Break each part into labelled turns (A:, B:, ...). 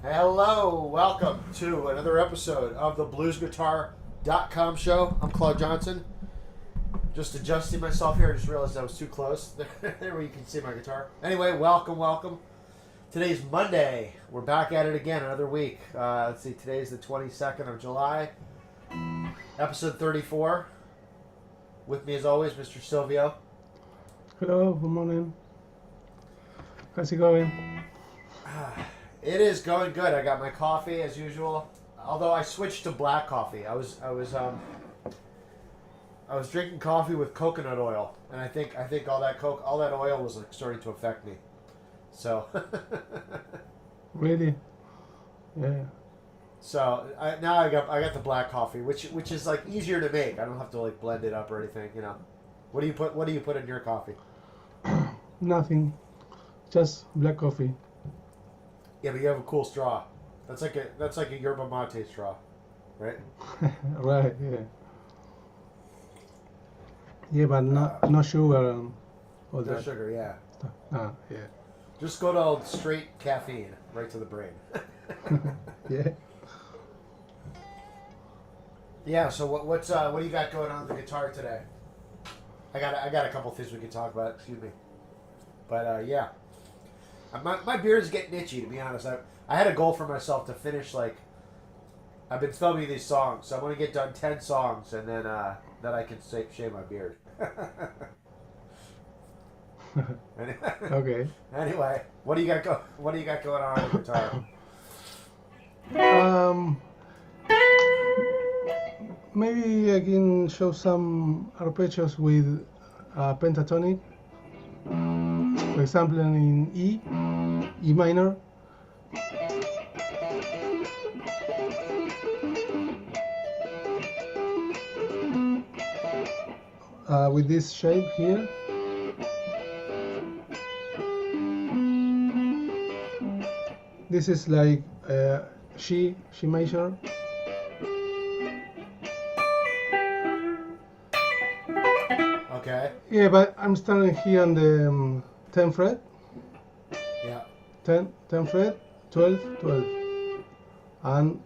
A: Hello, welcome to another episode of the BluesGuitar.Com show. I'm Claude Johnson. Just adjusting myself here. I just realized I was too close. There where you can see my guitar. Anyway, welcome. Today's Monday. We're back at it again, another week. Let's see, today's the 22nd of July. Episode 34. With me as always, Mr. Silvio.
B: Hello, good morning. How's it going?
A: It is going good. I got my coffee as usual. Although I switched to black coffee. I was drinking coffee with coconut oil, and I think all that oil was like starting to affect me. So
B: Really? Yeah.
A: So now I got the black coffee, which is like easier to make. I don't have to like blend it up or anything, you know. What do you put in your coffee?
B: Nothing. Just black coffee.
A: Yeah, but you have a cool straw. That's like a yerba mate straw, right?
B: Right, yeah. Yeah, but no sugar and all
A: No
B: that
A: sugar, yeah.
B: stuff. Yeah.
A: Just go to straight caffeine, right to the brain.
B: Yeah.
A: Yeah. So what do you got going on the guitar today? I got a couple things we can talk about. Excuse me. But yeah, my beard is getting itchy, to be honest. I had a goal for myself to finish like. I've been filming these songs, so I'm gonna get done 10 songs, and then I can shave my beard.
B: Okay.
A: Anyway, what do you got going on the guitar?
B: Maybe I can show some arpeggios with pentatonic. For example, in E minor. With this shape here. This is like G major.
A: Okay.
B: Yeah, but I'm starting here on the 10th fret.
A: Yeah.
B: 10 fret, 12, and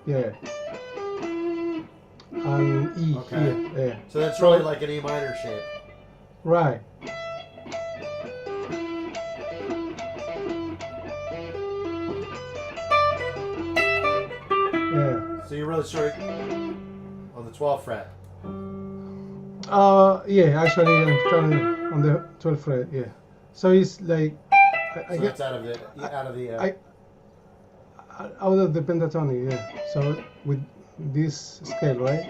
B: yeah, and E
A: Okay.
B: here. Yeah.
A: So that's really like an E minor shape.
B: Right. Yeah.
A: So you're really sort of on the 12th fret.
B: Yeah. Actually, I'm starting on the 12th fret. Yeah. So it's like I
A: So
B: get
A: that's out of the.
B: out of the pentatonic. Yeah. So with this scale, right?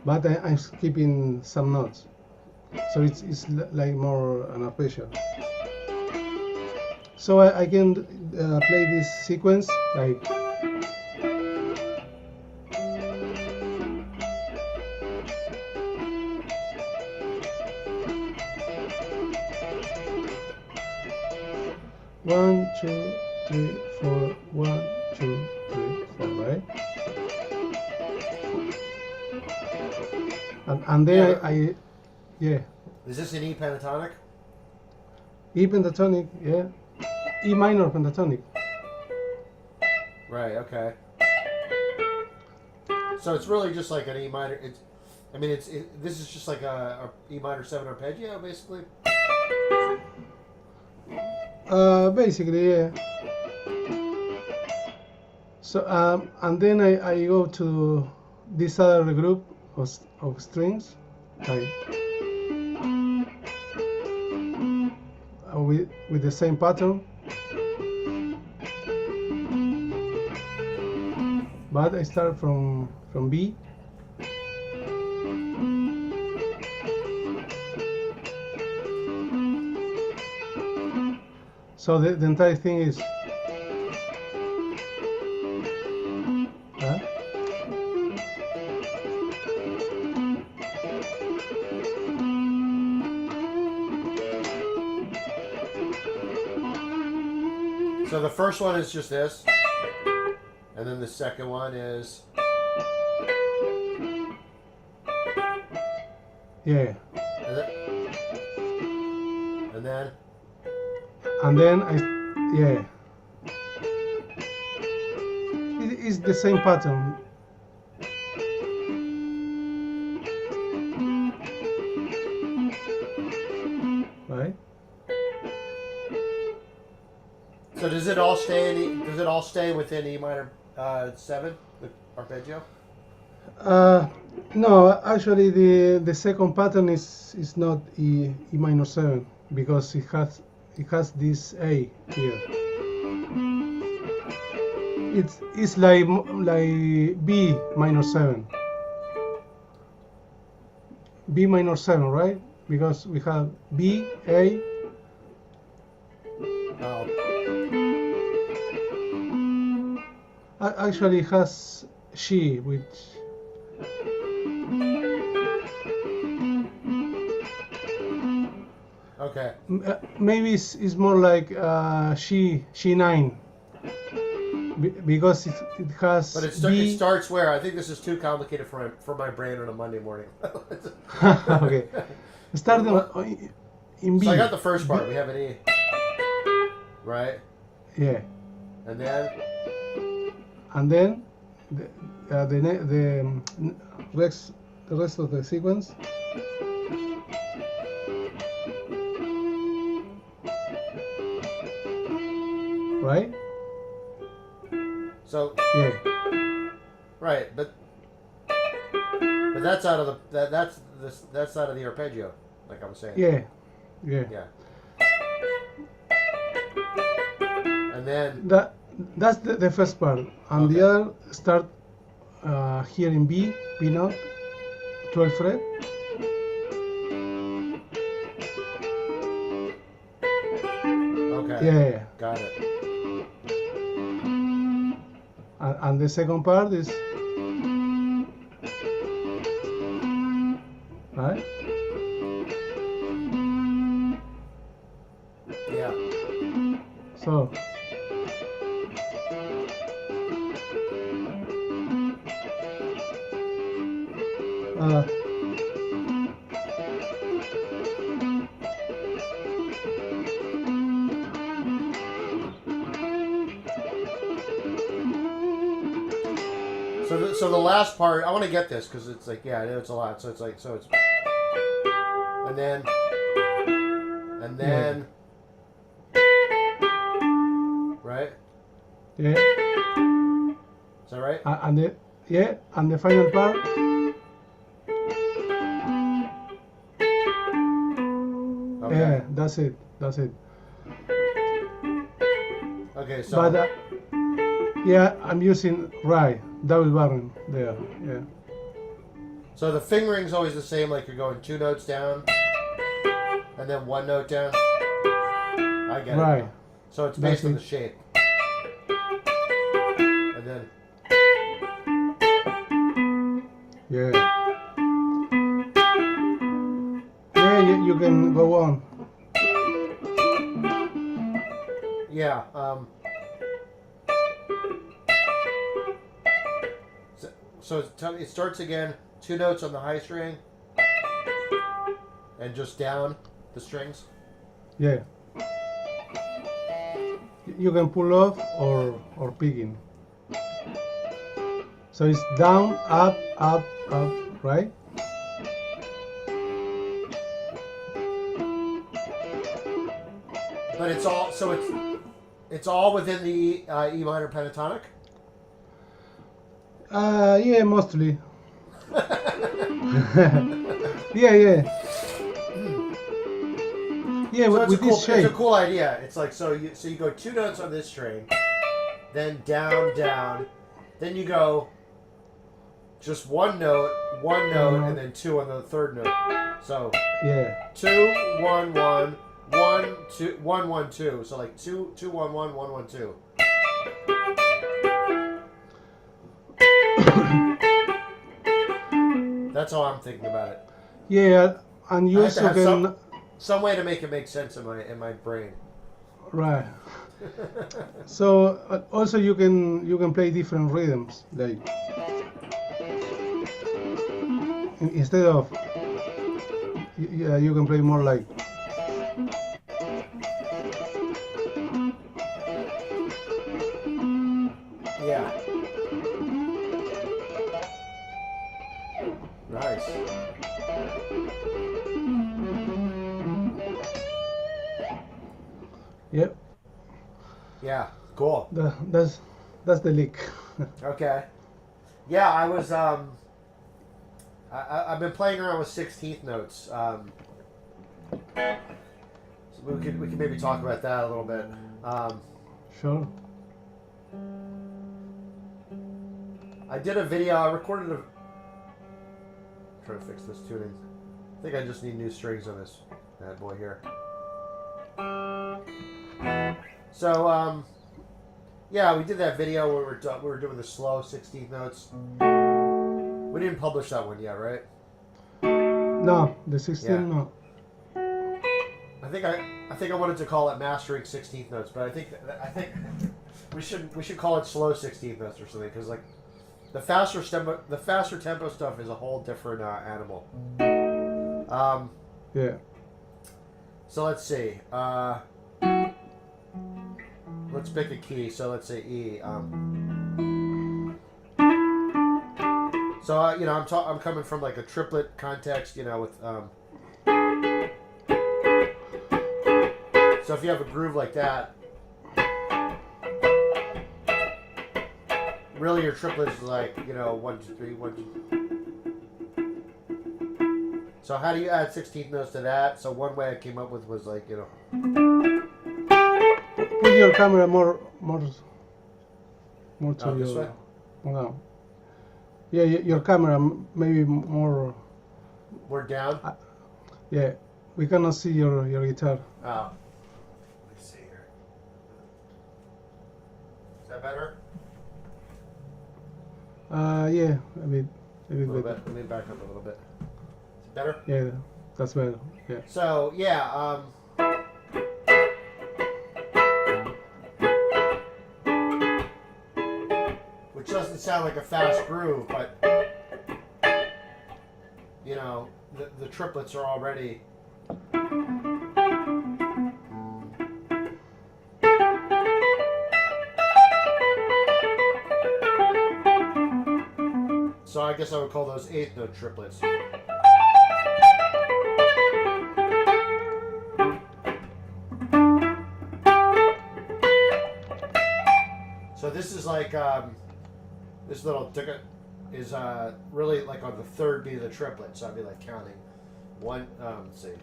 B: But I'm skipping some notes, so it's like more an arpeggio. So I can play this sequence like. One, two, three, four. 1, 2, 3, 4. Right? And then yeah.
A: Is this an E pentatonic?
B: E pentatonic, yeah. E minor pentatonic.
A: Right. Okay. So it's really just like an E minor. This is just like a E minor 7 arpeggio, basically.
B: Basically, yeah. So and then I go to this other group of strings, like with the same pattern, but I start from B. So the entire thing is. Huh?
A: So the first one is just this, and then the second one is.
B: Yeah.
A: And then
B: and then it is the same pattern. Right?
A: So does it all stay within E minor 7, the arpeggio?
B: No, actually the second pattern is not E minor 7 because it has this A here. It's like B minor 7. B minor 7, right? Because we have B, A.
A: Oh.
B: Actually, it has she, which
A: Okay.
B: maybe it's more like she 9 because it has.
A: But it
B: B.
A: starts where? I think this is too complicated for my brain on a Monday morning.
B: Okay, starting in B.
A: So I got the first part. We have an E, right?
B: Yeah,
A: And then
B: the rest of the sequence. Right?
A: so
B: Yeah.
A: right, but that's out of that's out of the arpeggio, like I was saying.
B: Yeah. Yeah.
A: Yeah. And then
B: That's the first part, and the other start here in B note, 12th fret.
A: okay.
B: Yeah.
A: Got it.
B: And the second part is right.
A: Yeah.
B: So
A: so the last part, I want to get this because it's like, yeah, I know it's a lot. So it's like, so it's, and then right?
B: yeah,
A: Is that right?
B: and the final part.
A: Okay.
B: Yeah, that's it.
A: Okay, so
B: But yeah, I'm using double barrel there. Yeah.
A: so the fingering's always the same, like you're going 2 notes down and then 1 note down. I get it.
B: Right.
A: Now. So it's based on the
B: That's
A: shape. And then
B: Yeah. Yeah, you can go on.
A: yeah, so it starts again, 2 notes on the high string and just down the strings.
B: Yeah. You can pull off or picking. So it's down, up, right?
A: But it's all it's all within the E minor pentatonic.
B: Yeah, mostly. Yeah. Yeah,
A: So
B: with this shape.
A: it's a cool idea. It's like so you go 2 notes on this string, then down, then you go just 1 note, and then 2 on the 3rd note. So
B: Yeah.
A: 2 1 1 1 2 1 1 2. So like 2 2 1 1 1 1 2. That's how I'm thinking about it.
B: Yeah, and you
A: I have to
B: also
A: have
B: can
A: some way to make it make sense in my brain.
B: right. So also you can play different rhythms, like instead of you can play more like Yep.
A: Yeah, cool.
B: That's the lick.
A: Okay. Yeah, I was I've been playing around with 16th notes. So we could maybe talk about that a little bit.
B: Sure.
A: I did a video. I recorded a. Trying to fix this tuning. I think I just need new strings on this bad boy here. So yeah, we did that video where we were doing the slow 16th notes. We didn't publish that one yet, right?
B: No, the 16
A: Yeah.
B: no.
A: I think I wanted to call it mastering 16th notes, but I think we should call it slow 16th notes or something, because like the faster tempo stuff is a whole different animal.
B: Yeah.
A: So let's see. Let's pick a key. So let's say E. So you know, I'm coming from like a triplet context, you know, with So if you have a groove like that, really your triplet is like, you know, 1 2 3 1 2. So how do you add 16th notes to that? So one way I came up with was like, you know.
B: Put your camera more to
A: This
B: your.
A: way?
B: No. Yeah, your camera maybe more.
A: We're down.
B: Yeah, we cannot see your guitar.
A: Oh. Let me see here. Is that better?
B: Yeah, a bit
A: A little
B: better.
A: bit. Let me back up a little bit. Is it better?
B: Yeah, that's better. Yeah.
A: So yeah, which doesn't sound like a fast groove, but you know, the triplets are already. So I guess I would call those 8th note triplets. So this is like this little ticket is really like on the 3rd beat of the triplet. So I'd be like counting one. Let's see,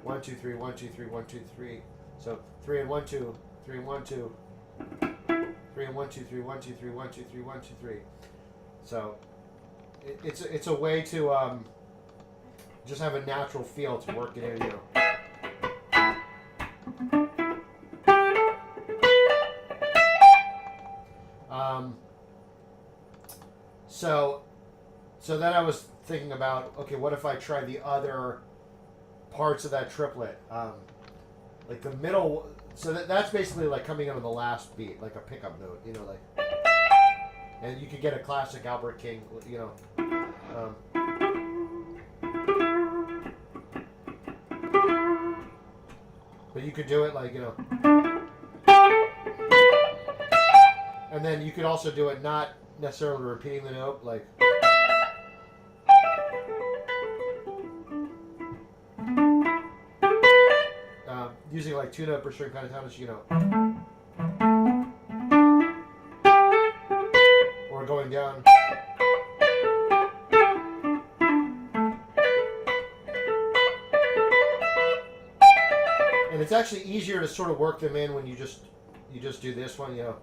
A: 1 2 3 1 2 3 1 2 3. So 3 and 1 2 3 and 1 2 3 and 1 2 3 1 2 3 1 2 3 1 2 3. So it's a way to just have a natural feel to work it in, you know. So then I was thinking about, okay, what if I tried the other parts of that triplet, like the middle. So that's basically like coming in on the last beat, like a pickup note, you know, like. And you could get a classic Albert King, you know. But you could do it like, you know. And then you could also do it not necessarily repeating the note, like. Using like 2-note per string pentatonic, you know. Or going down. And it's actually easier to sort of work them in when you just do this one, you know.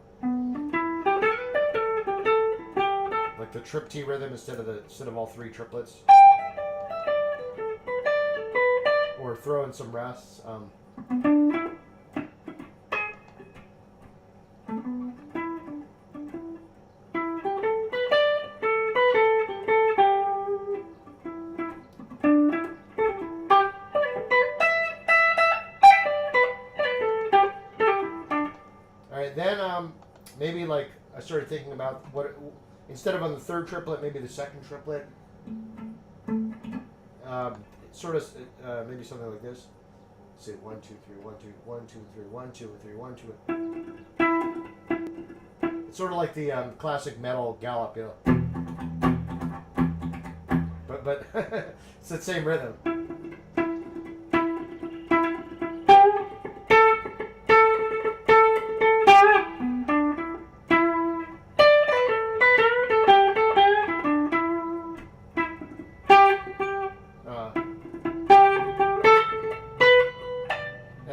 A: Like the trip T rhythm instead of all 3 triplets. Or throw in some rests. Then maybe like I started thinking about what instead of on the 3rd triplet, maybe the 2nd triplet. Sort of maybe something like this. Let's see, 1 2 3 1 2 1 2 3 1 2 3 1 2. It's sort of like the classic metal gallop, you know. But it's the same rhythm.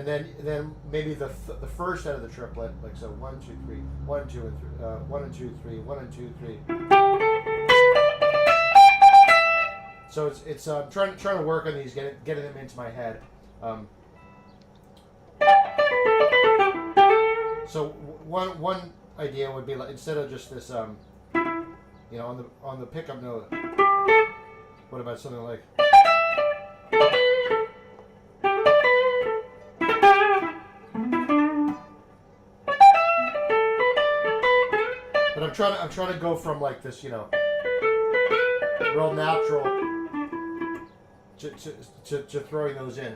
A: and then maybe the first out of the triplet, like so, 1 2 3, 1 2 and 3, 1 and 2 3, 1 and 2 3. So it's trying to work on these, getting them into my head. So one idea would be like, instead of just this, you know, on the pickup note, what about something like? But I'm trying to go from like this, you know, real natural to throwing those in.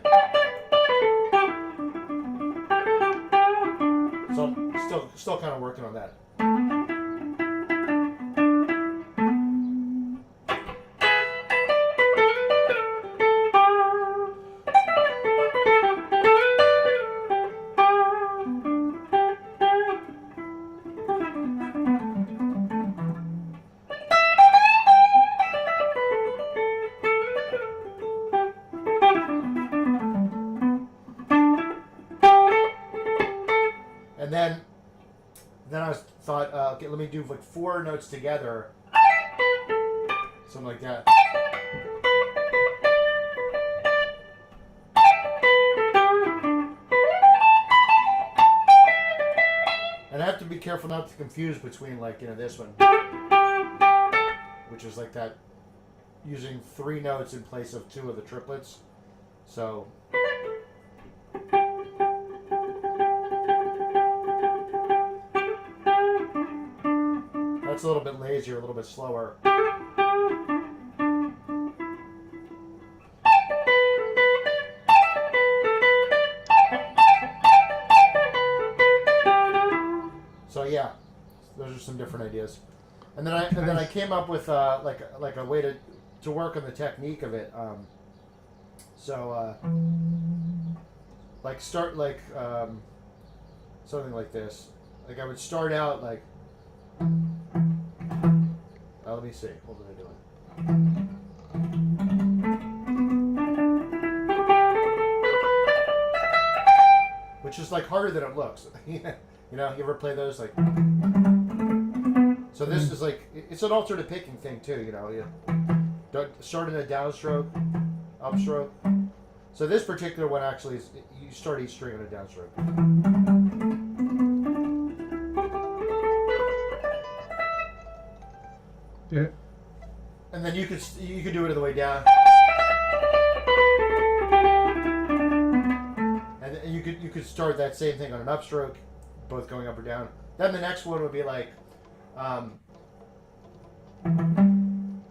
A: So I'm still kind of working on that. And then I thought, okay, let me do like 4 notes together, something like that. And I have to be careful not to confuse between, like, you know, this one, which is like that, using 3 notes in place of 2 of the triplets. So. It's a little bit lazier, a little bit slower. So yeah, those are some different ideas. And then I came up with like a way to work on the technique of it. Like start like something like this. Like I would start out like. Let me see. What was I doing? Which is like harder than it looks. You know, you ever play those like? So this is like, it's an alternate picking thing too. You know, you don't start in a downstroke, upstroke. So this particular one actually is, you start each string on a downstroke.
B: Yeah.
A: And then you could do it on the way down. And you could start that same thing on an upstroke, both going up or down. Then the next one would be like,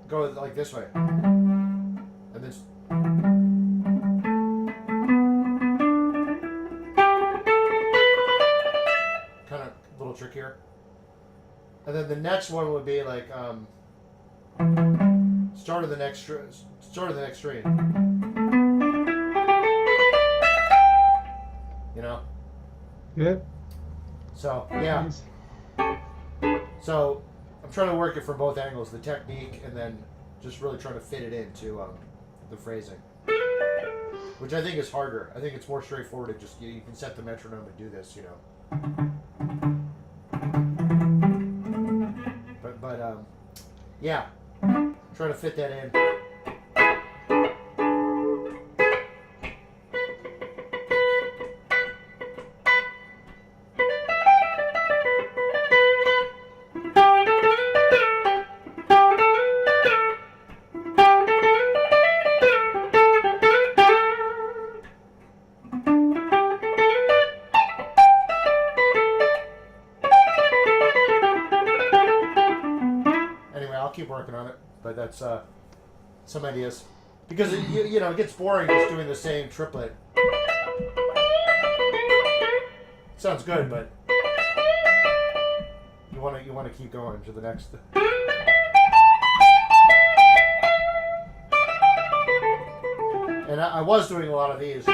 A: go like this way, and then. Kind of a little trickier. And then the next one would be like start of the next string. You know?
B: Yeah.
A: So yeah. So I'm trying to work it from both angles, the technique and then just really trying to fit it into the phrasing. Which I think is harder. I think it's more straightforward to just you can set the metronome and do this, you know. But yeah, try to fit that in. Keep working on it, but that's some ideas because you know it gets boring just doing the same triplet. Sounds good, but you want to keep going to the next. And I was doing a lot of these,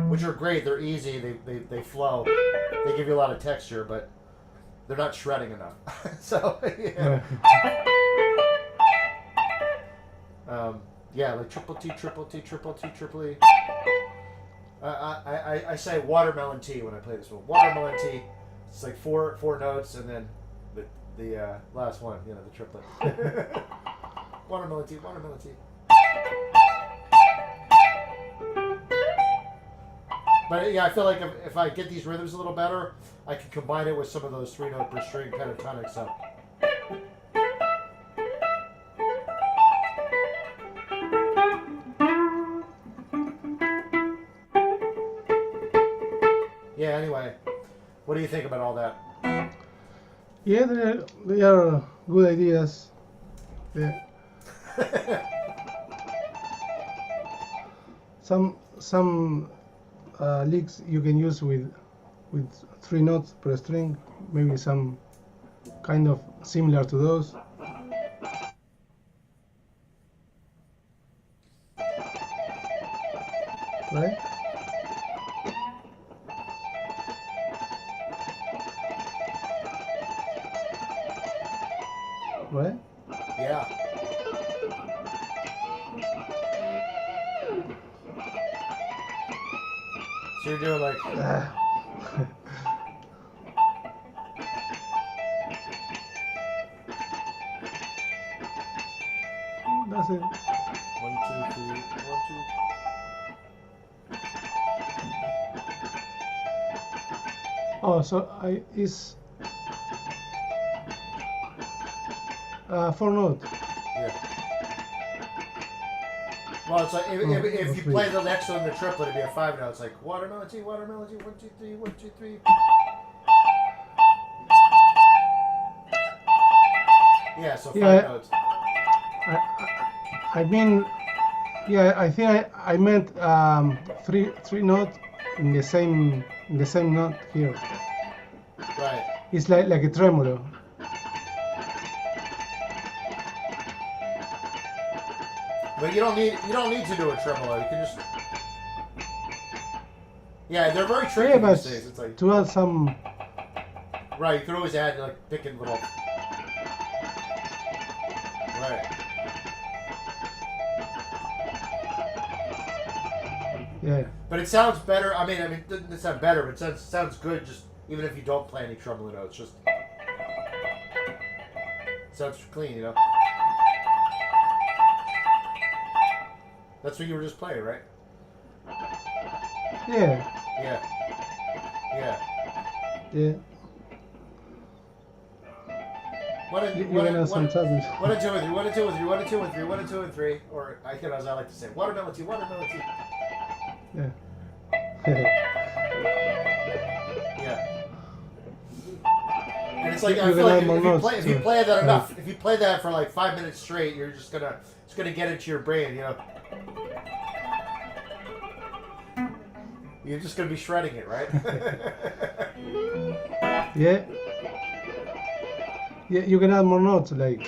A: which are great. They're easy. They flow. They give you a lot of texture, but they're not shredding enough. So, yeah. Yeah, like triple T, triple T, triple T, triple E. I say watermelon tea when I play this one. Watermelon tea. It's like four notes, and then the last one, you know, the triplet. Watermelon tea. Watermelon tea. But yeah, I feel like if I get these rhythms a little better, I can combine it with some of those 3-note per string pentatonics. So. Yeah, anyway, what do you think about all that?
B: Yeah, they are good ideas. Yeah. Some licks you can use with 3 notes per string, maybe some kind of similar to those. Right? Right?
A: Yeah. So you're doing like.
B: That's it.
A: 1, 2, 3, 1, 2.
B: Oh, so it's 4 notes.
A: Yeah. Well, it's like if you play the next one, the triplet, it'd be a 5 note. It's like watermelon tea, 1, 2, 3, 1, 2, 3. Yeah, so 5 notes.
B: I mean, yeah, I think I meant three notes in the same note here.
A: Right.
B: It's like a tremolo.
A: But you don't need to do a tremolo. You can just. Yeah, they're very tricky
B: Yeah, but
A: these days. It's like
B: to add some.
A: right. You can always add like picking little. Right.
B: Yeah.
A: But it sounds better. I mean, it doesn't sound better, but it sounds good. Just even if you don't play any tremolo notes, just sounds clean, you know. That's what you were just playing, right?
B: Yeah.
A: Yeah. Yeah.
B: Yeah.
A: One and
B: You're gonna have some troubles.
A: 1 and 2 and 3. 1 and 2 and 3. 1 and 2 and 3. 1 and 2 and 3. Or as I like to say, watermelon tea. Watermelon tea.
B: Yeah.
A: Yeah. And it's like I feel like if you play that enough, if you play that for like 5 minutes straight, it's gonna get into your brain, you know. You're just gonna be shredding it, right?
B: Yeah. Yeah, you can add more notes, like.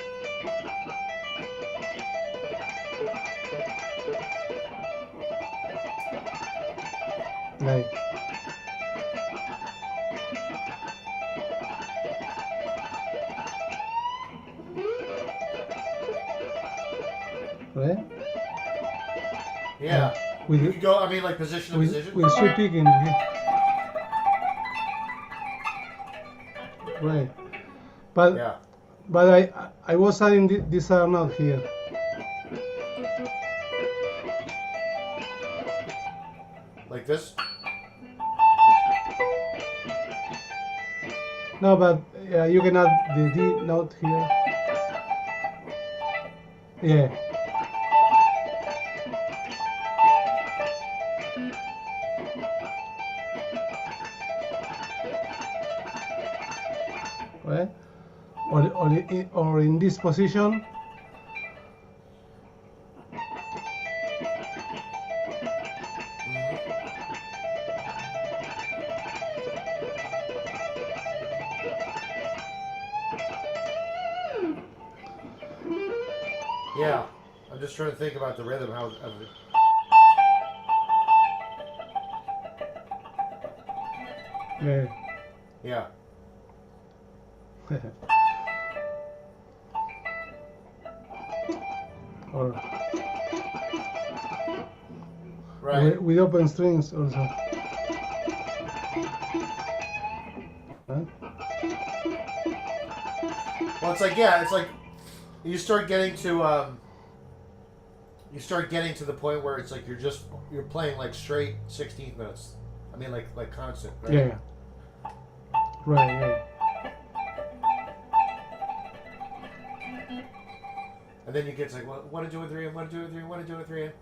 B: Right.
A: Yeah.
B: With,
A: you can go. I mean, like position to position.
B: With sweep picking. Right. But
A: yeah.
B: But I was adding this note here.
A: Like this.
B: No, but you can add the D note here. Yeah. Right? Or in this position.
A: Yeah, I'm just trying to think about the rhythm. How?
B: Yeah.
A: Yeah.
B: Or
A: Right.
B: with open strings also. Huh?
A: Well, it's like, yeah, it's like you start getting to the point where it's like you're playing like straight 16th notes. I mean, like constant, right?
B: Yeah. Right. Yeah.
A: And then you get to like 1 2 3 and 1 2 3 1 2 3 and.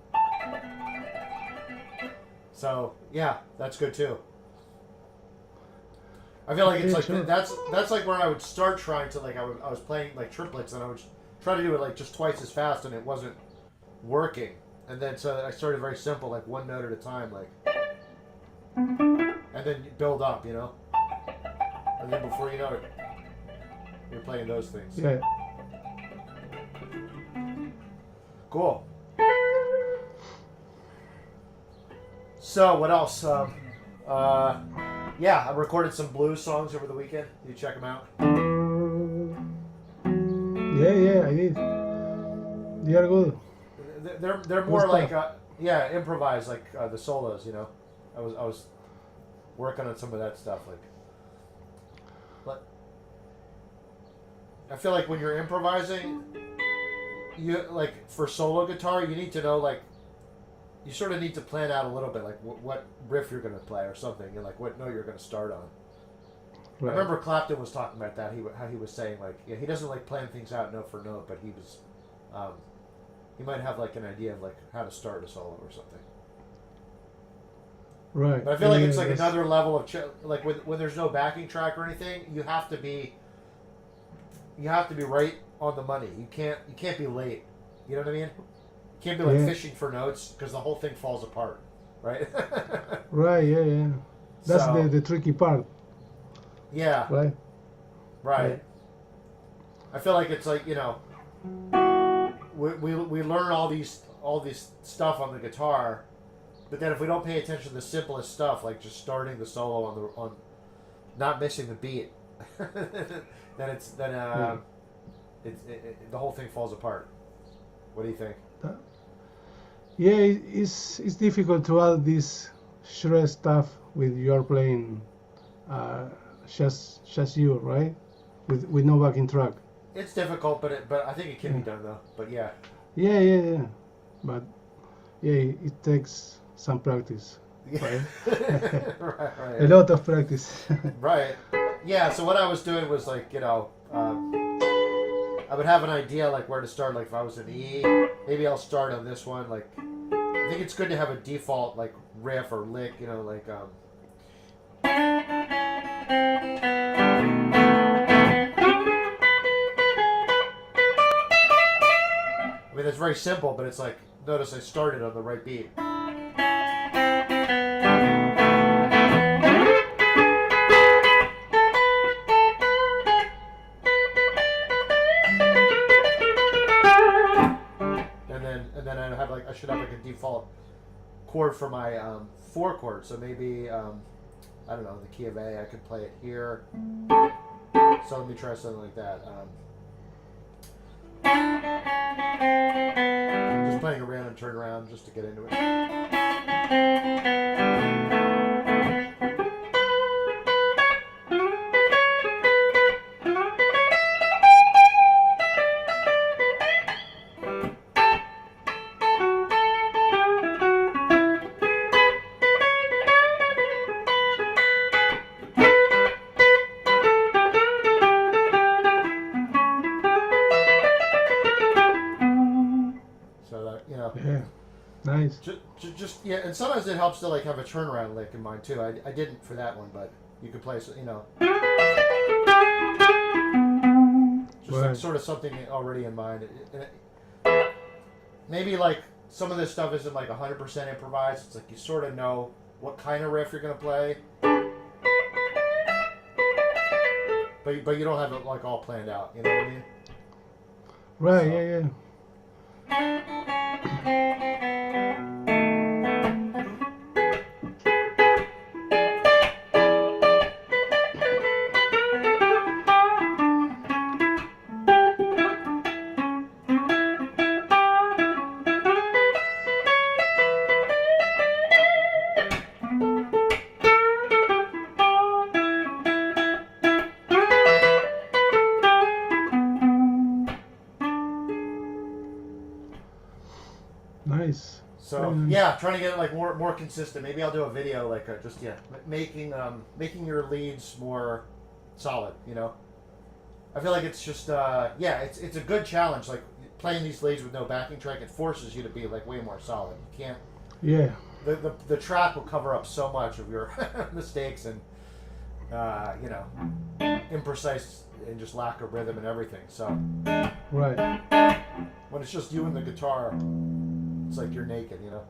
A: So yeah, that's good too. I feel like it's
B: Yeah,
A: like
B: sure.
A: that's like where I would start trying to like I was playing like triplets and I would try to do it like just twice as fast and it wasn't working. And then so I started very simple, like 1 note at a time, like, and then you build up, you know. And then before you know it, you're playing those things.
B: Yeah.
A: Cool. So what else? Yeah, I recorded some blues songs over the weekend. You check them out.
B: Yeah, I did. They are good.
A: They're more
B: Good
A: like
B: stuff.
A: yeah, improvised, like the solos. You know, I was working on some of that stuff. Like, but I feel like when you're improvising, you like for solo guitar, you need to know like. You sort of need to plan out a little bit, like what riff you're going to play or something, and like what note you're going to start on.
B: Right.
A: I remember Clapton was talking about that. How he was saying like, yeah, he doesn't like plan things out note for note, but he was, he might have like an idea of like how to start a solo or something.
B: Right.
A: But I feel like it's like
B: that's-
A: another level of like when there's no backing track or anything, you have to be right on the money. You can't be late. You know what I mean? You can't be like
B: Yeah.
A: fishing for notes because the whole thing falls apart, right?
B: Right. Yeah. That's
A: So-
B: the tricky part,
A: Yeah.
B: right?
A: Right. I feel like it's like, you know, we learn all these stuff on the guitar, but then if we don't pay attention to the simplest stuff, like just starting the solo on not missing the beat, then the whole thing falls apart. What do you think?
B: Yeah, it's difficult to add this shred stuff with your playing just you, right? With no backing track.
A: It's difficult, but I think it can be done though. But yeah.
B: Yeah. But yeah, it takes some practice, right?
A: right.
B: A lot of practice.
A: Right. Yeah, so what I was doing was like, you know, I would have an idea like where to start. Like if I was in E, maybe I'll start on this one. Like I think it's good to have a default like riff or lick, you know, like I mean it's very simple, but it's like notice I started on the right beat. And then I should have like a default chord for my 4 chord. So maybe I don't know, the key of A. I could play it here. So let me try something like that. Just playing a random turnaround just to get into it. So that, you know.
B: Yeah, nice.
A: Just yeah, and sometimes it helps to like have a turnaround lick in mind too. I didn't for that one, but you could play, you know, just like
B: Right.
A: sort of something already in mind. Maybe like some of this stuff isn't like 100% improvised. It's like you sort of know what kind of riff you're gonna play, but you don't have it like all planned out. You know what I mean?
B: Right.
A: So-
B: Yeah.
A: So
B: nice.
A: yeah, trying to get it like more consistent. Maybe I'll do a video like just making your leads more solid. You know, I feel like it's just it's a good challenge. Like playing these leads with no backing track, it forces you to be like way more solid. You can't.
B: Yeah.
A: The track will cover up so much of your mistakes and imprecise and just lack of rhythm and everything. So
B: Right.
A: when it's just you and the guitar, it's like you're naked, you know.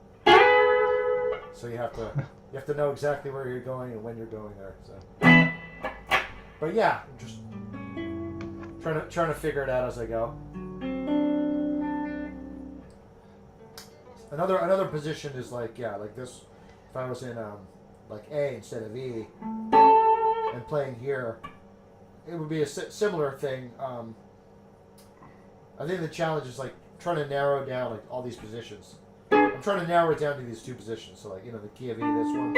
A: So you have to know exactly where you're going and when you're going there. So, but yeah, I'm just trying to figure it out as I go. Another position is like this. If I was in like A instead of E and playing here, it would be a similar thing. I think the challenge is like trying to narrow down like all these positions. I'm trying to narrow it down to these two positions. So like the key of E, this one,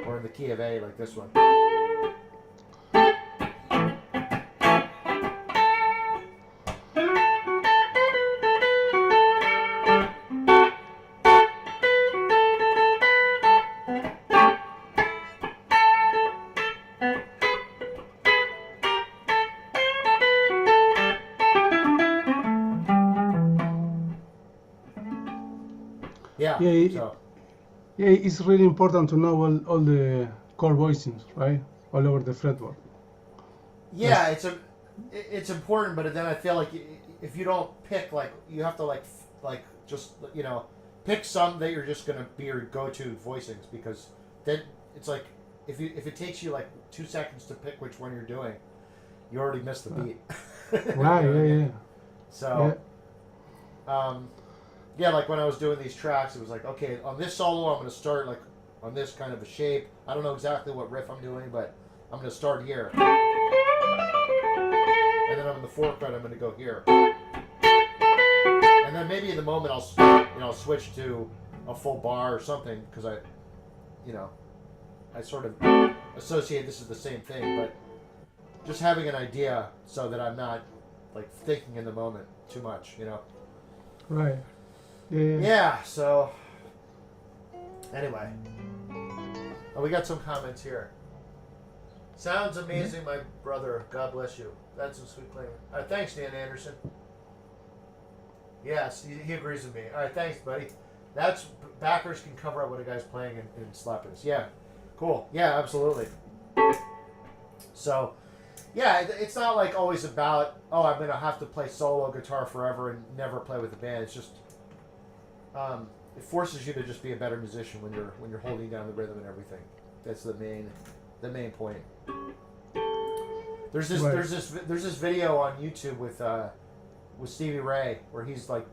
A: or in the key of A, like this one. Yeah.
B: Yeah. Yeah, it's really important to know all the chord voicings, right? All over the fretboard.
A: Yeah, it's important, but then I feel like if you don't pick, like you have to like just pick some that you're just gonna be your go-to voicings, because then it's like if it takes you like 2 seconds to pick which one you're doing, you already missed the beat.
B: Right. Yeah.
A: So, like when I was doing these tracks, it was like, okay, on this solo, I'm going to start like on this kind of a shape. I don't know exactly what riff I'm doing, but I'm going to start here. And then on the fourth fret, I'm going to go here. And then maybe in the moment, I'll switch to a full bar or something, because I sort of associate this as the same thing, but just having an idea so that I'm not like thinking in the moment too much,
B: Right. Yeah.
A: Yeah, so anyway. Oh, we got some comments here. Sounds amazing, my brother. God bless you. That's some sweet playing. All right, thanks, Dan Anderson. Yes, he agrees with me. All right, thanks, buddy. That's backers can cover up what a guy's playing in slappers. Yeah, cool. Yeah, absolutely. So, yeah, it's not like always about, I'm gonna have to play solo guitar forever and never play with a band. It's just it forces you to just be a better musician when you're holding down the rhythm and everything. That's the main point. There's this video on YouTube with Stevie Ray where he's like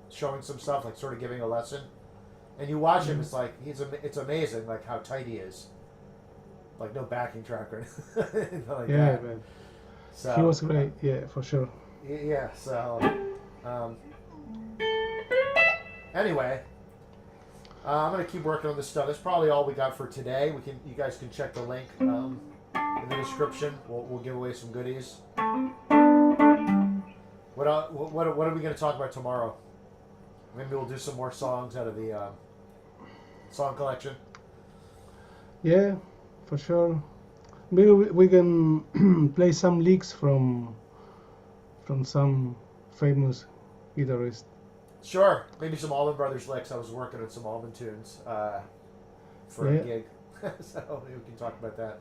A: showing some stuff, like sort of giving a lesson, and you watch him. It's like it's amazing, like how tight he is. Like no backing track or anything like that.
B: Man.
A: So
B: He was great. Yeah, for sure.
A: yeah. So anyway, I'm gonna keep working on this stuff. That's probably all we got for today. You guys can check the link in the description. We'll give away some goodies. What are we gonna talk about tomorrow? Maybe we'll do some more songs out of the song collection.
B: Yeah, for sure. Maybe we can play some licks from some famous guitarist.
A: Sure, maybe some Allman Brothers licks. I was working on some Allman tunes for a gig, so maybe we can talk about that.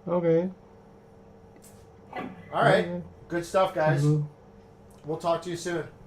B: Okay.
A: All right,
B: Yeah.
A: good stuff, guys.
B: Good.
A: We'll talk to you soon.